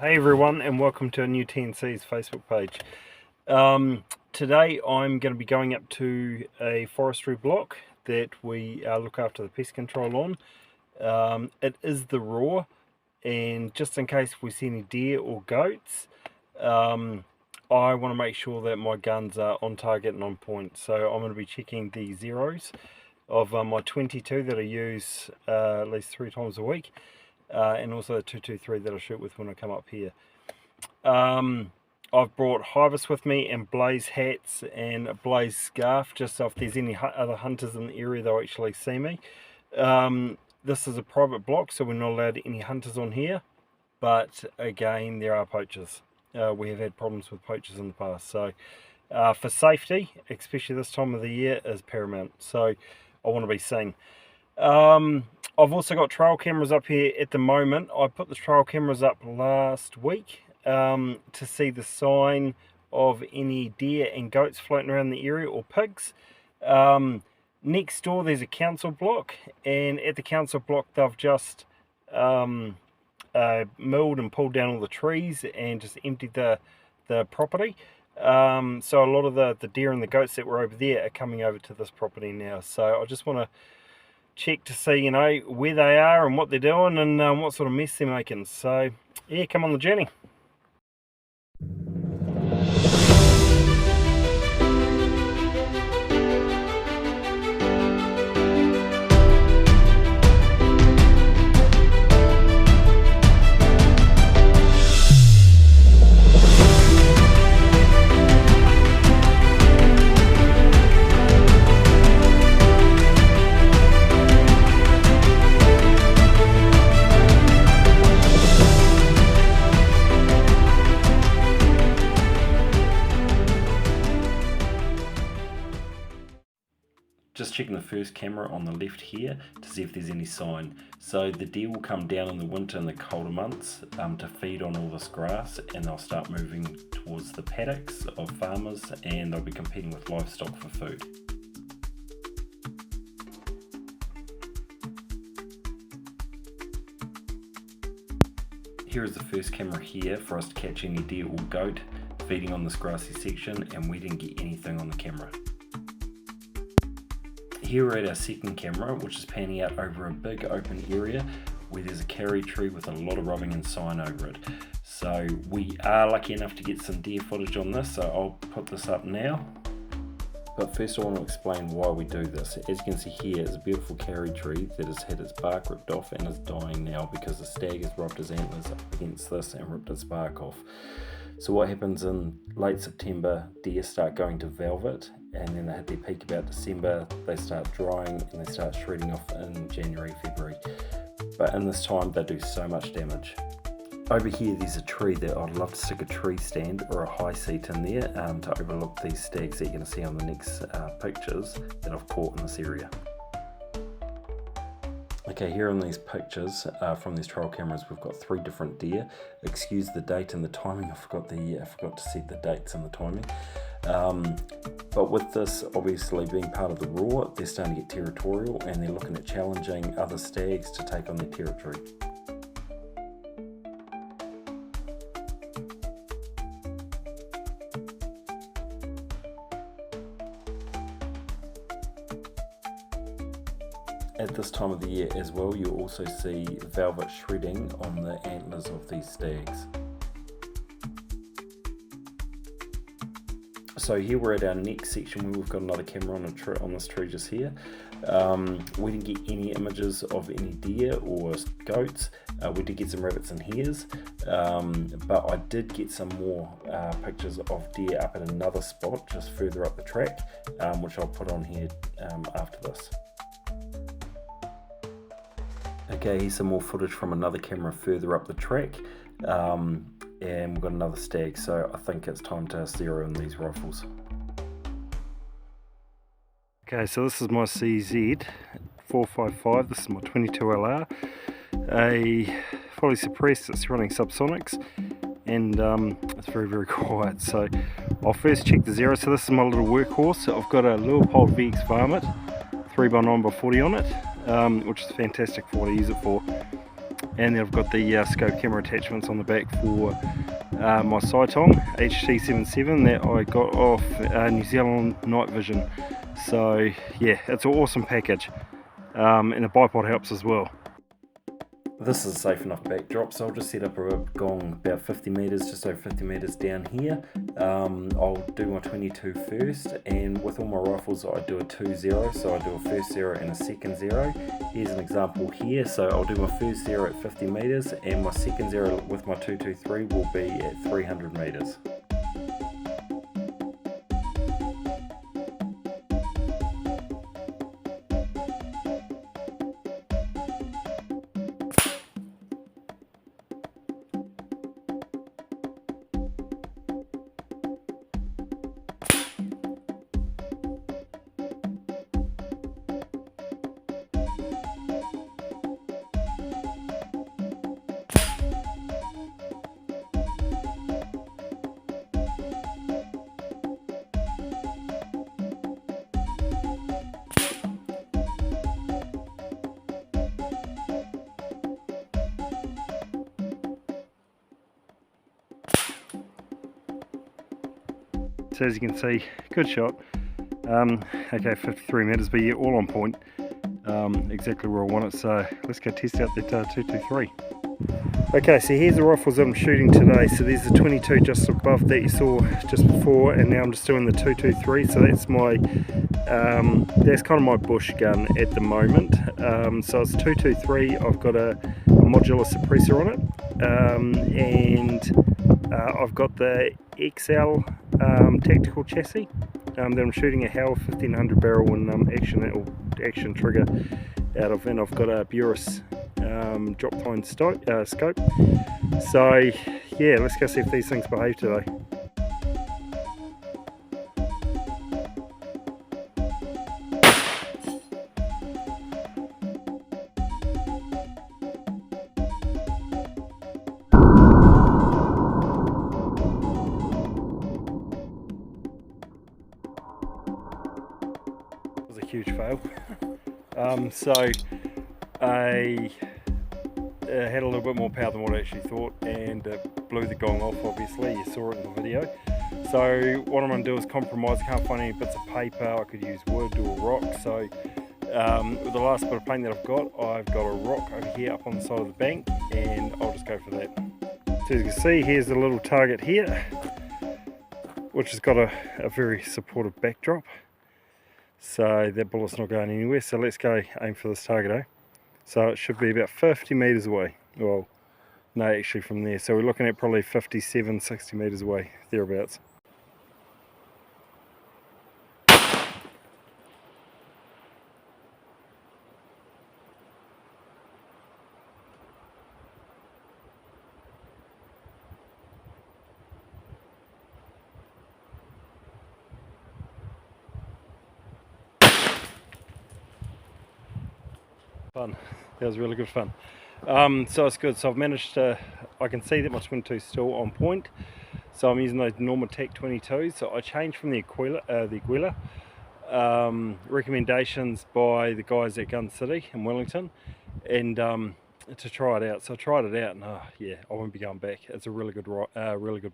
Hey everyone, and welcome to a new TNC's Facebook page. Today I'm going to be going up to a forestry block that we look after the pest control on. It is the raw, and just in case we see any deer or goats, I want to make sure that my guns are on target and on point. So I'm going to be checking the zeros of my 22 that I use at least 3 times a week. And also the 223 that I shoot with when I come up here. I've brought Hivers with me and blaze hats and a blaze scarf, just so if there's any other hunters in the area they'll actually see me. This is a private block, so we're not allowed any hunters on here, but again there are poachers. We have had problems with poachers in the past, so for safety, especially this time of the year, is paramount. So I want to be seen. I've also got trail cameras up here at the moment. I put the trail cameras up last week to see the sign of any deer and goats floating around the area, or pigs. Next door there's a council block, and at the council block they've just milled and pulled down all the trees and just emptied the property. So a lot of the deer and the goats that were over there are coming over to this property now. So I just want to check to see, where they are and what they're doing and what sort of mess they're making. So yeah, come on the journey. Just checking the first camera on the left here to see if there's any sign. So the deer will come down in the winter and the colder months to feed on all this grass, and they'll start moving towards the paddocks of farmers, and they'll be competing with livestock for food. Here is the first camera here for us to catch any deer or goat feeding on this grassy section, and we didn't get anything on the camera. Here we're at our second camera, which is panning out over a big open area where there's a carry tree with a lot of rubbing and sign over it. So we are lucky enough to get some deer footage on this, so I'll put this up now. But first I want to explain why we do this. As you can see here is a beautiful carry tree that has had its bark ripped off and is dying now because the stag has rubbed his antlers up against this and ripped its bark off. So what happens in late September, deer start going to velvet, and then they hit their peak about December, they start drying and they start shredding off in January, February. But in this time they do so much damage. Over here there's a tree that I'd love to stick a tree stand or a high seat in there to overlook these stags that you're going to see on the next pictures that I've caught in this area. Okay, here in these pictures from these trail cameras, we've got 3 different deer. Excuse the date and the timing. I forgot to set the dates and the timing. But with this obviously being part of the raw, they're starting to get territorial, and they're looking at challenging other stags to take on their territory. At this time of the year as well, you'll also see velvet shredding on the antlers of these stags. So here we're at our next section where we've got another camera on this tree just here. We didn't get any images of any deer or goats. We did get some rabbits and hares, but I did get some more pictures of deer up at another spot just further up the track, which I'll put on here after this. Okay, here's some more footage from another camera further up the track, and we've got another stag, so I think it's time to zero in these rifles. Okay, so this is my CZ 455, this is my 22 LR, a fully suppressed, it's running subsonics, and it's very, very quiet. So I'll first check the zero. So this is my little workhorse. I've got a Leopold VX varmint 3x9x40 on it, which is fantastic for what I use it for. and then I've got the scope camera attachments on the back for my Saitong HT77 that I got off New Zealand Night Vision. So yeah, it's an awesome package, and the bipod helps as well. This is a safe enough backdrop, so I'll just set up a gong about 50 metres, just over 50 metres down here. I'll do my 22 first, and with all my rifles I do a 2-0, so I do a first 0 and a second 0. Here's an example here, so I'll do my first 0 at 50 metres, and my second 0 with my 223 will be at 300 metres. So as you can see, good shot. Okay, 53 metres, but yeah, all on point. Exactly where I want it, so let's go test out that 223. Okay, so here's the rifles that I'm shooting today. So there's the 22 just above that you saw just before, and now I'm just doing the 223. So that's my, that's kind of my bush gun at the moment. So it's 223. I've got a modular suppressor on it, and I've got the XL tactical chassis. Then I'm shooting a Howell 1500 barrel and action trigger out of, and I've got a Burris drop tine scope. So yeah, let's go see if these things behave today. Was a huge fail. So I had a little bit more power than what I actually thought, and blew the gong off. Obviously, you saw it in the video. So what I'm going to do is compromise. I can't find any bits of paper. I could use wood or rock. So with the last bit of paint that I've got a rock over here up on the side of the bank, and I'll just go for that. So as you can see, here's a little target here, which has got a very supportive backdrop. So that bullet's not going anywhere, so let's go aim for this target, eh? So it should be about 50 metres away. Well, no, actually from there. So we're looking at probably 57, 60 metres away, thereabouts. Fun. That was really good fun. So it's good. So I've managed to, I can see that my 22 is still on point. So I'm using those normal TAC 22s. So I changed from the Aguila recommendations by the guys at Gun City in Wellington, and to try it out. So I tried it out, and yeah, I won't be going back. It's a really good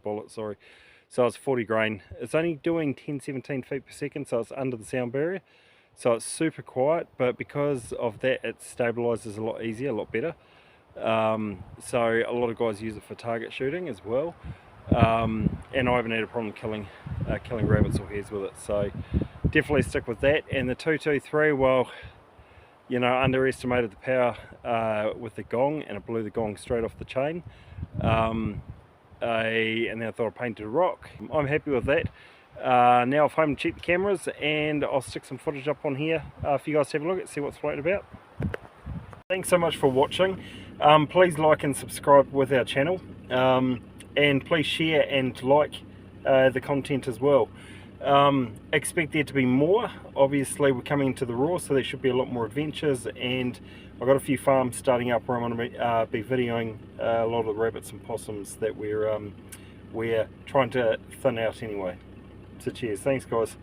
bullet. Sorry. So it's 40 grain. It's only doing 10-17 feet per second, so it's under the sound barrier. So it's super quiet, but because of that, it stabilizes a lot easier, a lot better. So a lot of guys use it for target shooting as well. And I haven't had a problem killing rabbits or hares with it. So definitely stick with that. And the 223, well, you know, underestimated the power with the gong, and it blew the gong straight off the chain. And then I thought I painted a rock. I'm happy with that. Now I've home to check the cameras, and I'll stick some footage up on here for you guys to have a look at, see what's floating about. Thanks so much for watching. Please like and subscribe with our channel, and please share and like the content as well. Expect there to be more. Obviously we're coming into the raw, so there should be a lot more adventures, and I've got a few farms starting up where I'm going to be videoing a lot of the rabbits and possums that we're trying to thin out anyway. So cheers, thanks guys.